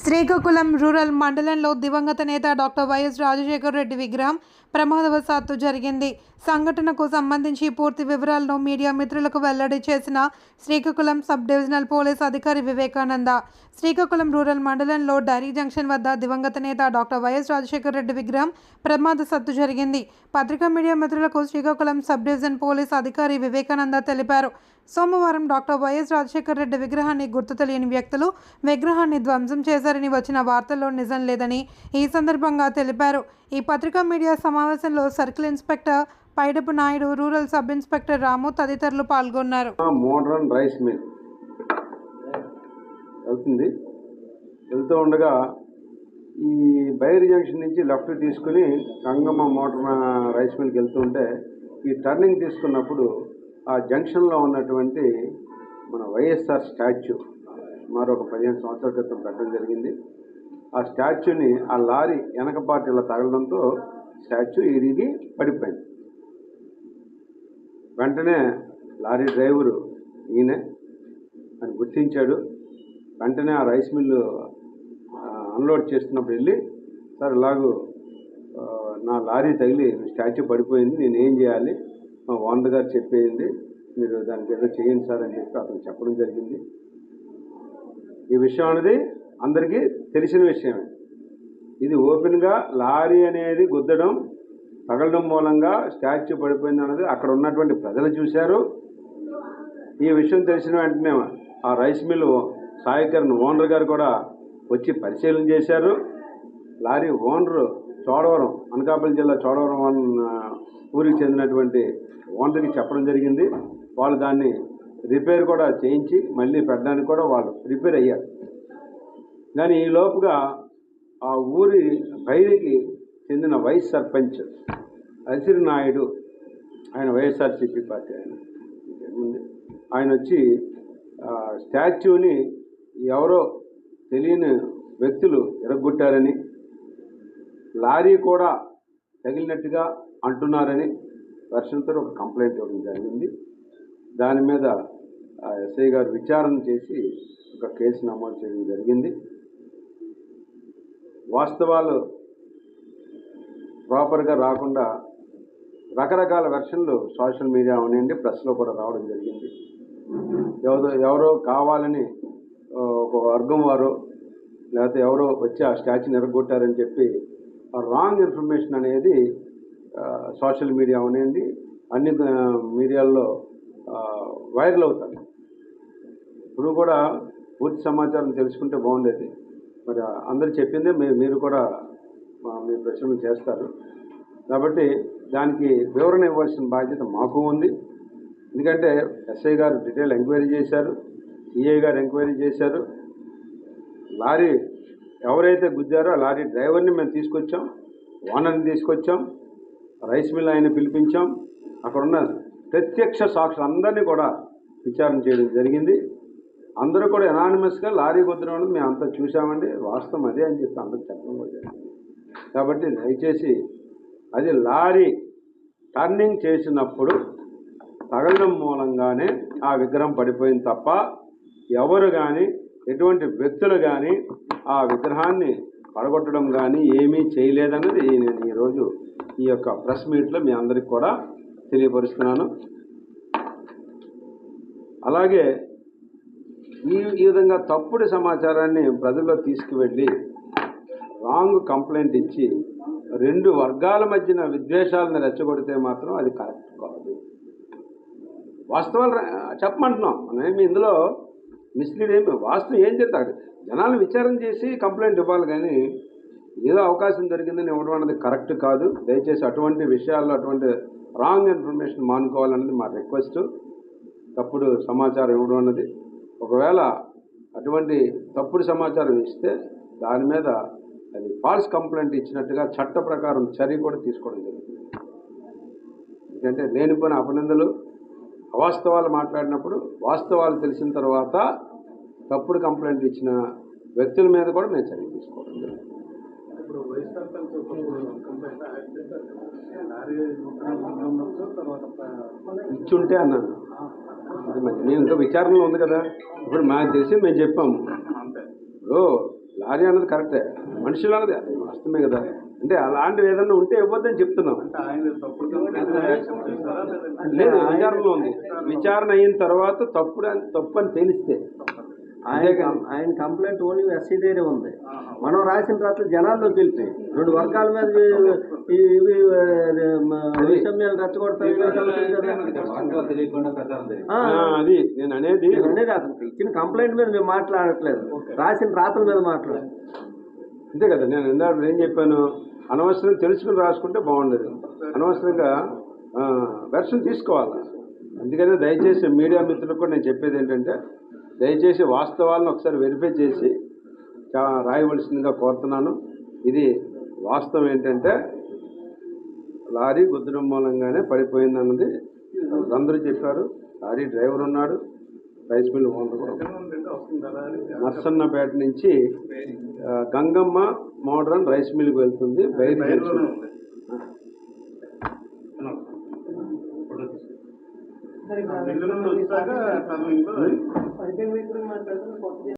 Srikakulam rural మండలంలో దివంగత నేత డాక్టర్ వైఎస్ రాజశేఖర రెడ్డి విగ్రహం ప్రమాదవశాత్తు జరిగింది. సంఘటనకు సంబంధించి పూర్తి వివరాలను మీడియా మిత్రులకు వెల్లడి చేసిన శ్రీకాకుళం సబ్ డివిజనల్ పోలీస్ అధికారి వివేకానంద, శ్రీకాకుళం రూరల్ మండలంలో డైరీ జంక్షన్ వద్ద దివంగత నేత డాక్టర్ వైఎస్ రాజశేఖర రెడ్డి విగ్రహం ప్రమాదవశాత్తు జరిగింది. పత్రికా మీడియా మిత్రులకు శ్రీకాకుళం సబ్ డివిజన్ పోలీస్ అధికారి వివేకానంద తెలిపారు. సోమవారం డాక్టర్ వైఎస్ రాజశేఖర రెడ్డి విగ్రహాన్ని గుర్తు తెలియని వ్యక్తులు విగ్రహాన్ని ధ్వంసం చేశారని వచ్చిన వార్తల్లో నిజం లేదని ఈ సందర్భంగా తెలిపారు. ఈ పత్రికా మీడియా సమావేశంలో circle inspector Paidapu Naidu, rural sub inspector Ramu తదితరులు పాల్గొన్నారు. మోడర్న్ రైస్ మిల్ వెళ్తూ ఉండగా ఈ బైరి జంక్షన్ నుంచి లెఫ్ట్ తీసుకుని గంగమ్మ మోడర్న్ రైస్ మిల్కి వెళ్తుంటే ఈ టర్నింగ్ తీసుకున్నప్పుడు ఆ జంక్షన్లో ఉన్నటువంటి మన వైఎస్ఆర్ స్టాచ్యూ మరొక 15 సంవత్సరాల క్రితం పెట్టడం జరిగింది. ఆ స్టాచ్యూని ఆ లారీ వెనక పార్ట్ ఇలా తగలడంతో స్టాచ్యూ ఇరిగి పడిపోయింది. వెంటనే లారీ డ్రైవరు ఈయనే అని గుర్తించాడు. వెంటనే ఆ రైస్ మిల్లు అన్లోడ్ చేస్తున్నప్పుడు వెళ్ళి, సార్ ఇలాగూ నా లారీ తగిలి స్టాచ్యూ పడిపోయింది, నేను ఏం చేయాలి, మా ఓనర్ గారు చెప్పేయండి, మీరు దానికి ఏదో చేయండి సార్ అని చెప్పి అతను చెప్పడం జరిగింది. ఈ విషయం అనేది అందరికీ తెలిసిన విషయమే. ఇది ఓపెన్గా లారీ అనేది గుద్దడం, తగలడం మూలంగా స్టాచ్యూ పడిపోయింది అన్నది అక్కడ ఉన్నటువంటి ప్రజలు చూశారు. ఈ విషయం తెలిసిన వెంటనే ఆ రైస్ మిల్ సాయకరణ ఓనర్ గారు కూడా వచ్చి పరిశీలన చేశారు. లారీ ఓనరు చోడవరం, అనకాపల్లి జిల్లా చోడవరం ఊరికి చెందినటువంటి ఓనర్కి చెప్పడం జరిగింది. వాళ్ళు దాన్ని రిపేర్ కూడా చేయించి మళ్ళీ పెట్టడానికి కూడా వాళ్ళు రిపేర్ అయ్యారు. కానీ ఈ లోపుగా ఆ ఊరి బైరికి చెందిన వైస్ సర్పంచ్ అసిరి నాయుడు, ఆయన వైఎస్ఆర్సీపీ పార్టీ ఆయన వచ్చి స్టాచ్యూని ఎవరో తెలియని వ్యక్తులు ఎరగొట్టారని, లారీ కూడా తగిలినట్టుగా అంటున్నారని వర్షంతో ఒక కంప్లైంట్ ఇవ్వడం జరిగింది. దాని మీద ఎస్ఐ గారు విచారణ చేసి ఒక కేసు నమోదు చేయడం జరిగింది. వాస్తవాలు ప్రాపర్గా రాకుండా రకరకాల వెర్షన్లు సోషల్ మీడియా అవనండి, ప్రెస్లో కూడా రావడం జరిగింది. ఎవరో కావాలని ఒక వర్గం వారు లేకపోతే ఎవరో వచ్చి ఆ స్టాచ్యూని ఎరగొట్టారని చెప్పి రాంగ్ ఇన్ఫర్మేషన్ అనేది సోషల్ మీడియా అవనండి అన్ని మీడియాల్లో వైరల్ అవుతుంది. ఇప్పుడు కూడా పూర్తి సమాచారం తెలుసుకుంటే బాగుండేది. మరి అందరు చెప్పిందే మీరు కూడా మీ ప్రశ్నలు చేస్తారు కాబట్టి దానికి వివరణ ఇవ్వాల్సిన బాధ్యత మాకు ఉంది. ఎందుకంటే ఎస్ఐ గారు డీటెయిల్ ఎంక్వైరీ చేశారు, సిఐ గారు ఎంక్వైరీ చేశారు. లారీ ఎవరైతే గుద్దారో ఆ లారీ డ్రైవర్ని మేము తీసుకొచ్చాం, ఓనర్ని తీసుకొచ్చాం, రైస్ మిల్ ఆయన పిలిపించాం, అక్కడున్న ప్రత్యక్ష సాక్షులు అందరినీ కూడా విచారణ చేయడం జరిగింది. అందరూ కూడా ఎనానిమస్గా లారీ గుద్దడం అనేది మేము అంతా చూసామండి, వాస్తవం అదే అని చెప్పి అందరూ చెప్పడం కూడా జరిగింది. కాబట్టి దయచేసి అది లారీ టర్నింగ్ చేసినప్పుడు తగలడం మూలంగానే ఆ విగ్రహం పడిపోయింది తప్ప ఎవరు కానీ ఎటువంటి వ్యక్తులు కానీ ఆ విగ్రహాన్ని పడగొట్టడం కానీ ఏమీ చేయలేదన్నది నేను ఈరోజు ఈ యొక్క ప్రెస్ మీట్లో మీ అందరికి కూడా తెలియపరుస్తున్నాను. అలాగే ఈ విధంగా తప్పుడు సమాచారాన్ని ప్రజల్లో తీసుకువెళ్ళి రాంగ్ కంప్లైంట్ ఇచ్చి 2 వర్గాల మధ్యన విద్వేషాలను రెచ్చగొడితే మాత్రం అది కరెక్ట్ కాదు. వాస్తవాలు చెప్పమంటున్నాం, మనమేమి ఇందులో మిస్లీడ్ ఏమి, వాస్తవం ఏం జరుగుతుంది జనాలు విచారణ చేసి కంప్లైంట్ ఇవ్వాలి. కానీ ఏదో అవకాశం జరిగిందని ఇవ్వడం అనేది కరెక్ట్ కాదు. దయచేసి అటువంటి విషయాల్లో అటువంటి రాంగ్ ఇన్ఫర్మేషన్ మానుకోవాలన్నది మా రిక్వెస్ట్. తప్పుడు సమాచారం ఇవ్వడం అన్నది, ఒకవేళ అటువంటి తప్పుడు సమాచారం ఇస్తే దాని మీద అది ఫాల్స్ కంప్లైంట్ ఇచ్చినట్టుగా చట్ట ప్రకారం చర్య కూడా తీసుకోవడం జరుగుతుంది. ఎందుకంటే లేనిపోయిన అపనిందలు, అవాస్తవాలు మాట్లాడినప్పుడు వాస్తవాలు తెలిసిన తర్వాత తప్పుడు కంప్లైంట్ ఇచ్చిన వ్యక్తుల మీద కూడా మేము చర్య తీసుకోవడం జరుగుతుంది. ఇచ్చుంటే అన్నాను, అది మరి నేను ఇంకా విచారణలో ఉంది కదా. ఇప్పుడు మాకు తెలిసి మేము చెప్పాము. ఇప్పుడు లారీ అన్నది కరెక్టే, మనుషులు అన్నది వాస్తవమే కదా. అంటే అలాంటివి ఏదన్నా ఉంటే ఇవ్వద్దని చెప్తున్నాం. లేదు, విచారణలో ఉంది. విచారణ అయిన తర్వాత తప్పు అని తెలిస్తే ఆయన కంప్లైంట్ ఓన్లీ ఎస్సీ దగ్గరే ఉంది. మనం రాసిన రాత్రి జనాల్లో తెలిపి 2 వర్గాల మీద ఇవి వైషమ్యాలు రెచ్చగొడతాయి. అది నేను అనేది అతనికి ఇచ్చిన కంప్లైంట్ మీద మేము మాట్లాడట్లేదు, రాసిన రాతల మీద మాట్లాడాలి. అంతే కదా. నేను ఇందాక ఏం చెప్పాను, అనవసరంగా తెలుసుకుని రాసుకుంటే బాగుండేది. అనవసరంగా వెర్షన్ తీసుకోవాలి. అందుకనే దయచేసి మీడియా మిత్రులకు కూడా నేను చెప్పేది ఏంటంటే, దయచేసి వాస్తవాలను ఒకసారి వెరిఫై చేసి రాయవలసిందిగా కోరుతున్నాను. ఇది వాస్తవం ఏంటంటే లారీ గుద్దడం మూలంగానే పడిపోయిందన్నది అందరూ చెప్పారు. లారీ డ్రైవర్ ఉన్నాడు, రైస్ మిల్ ఓనర్ కూడా. నర్సన్నపేట నుంచి గంగమ్మ మోడరన్ రైస్ మిల్కి వెళ్తుంది. బయట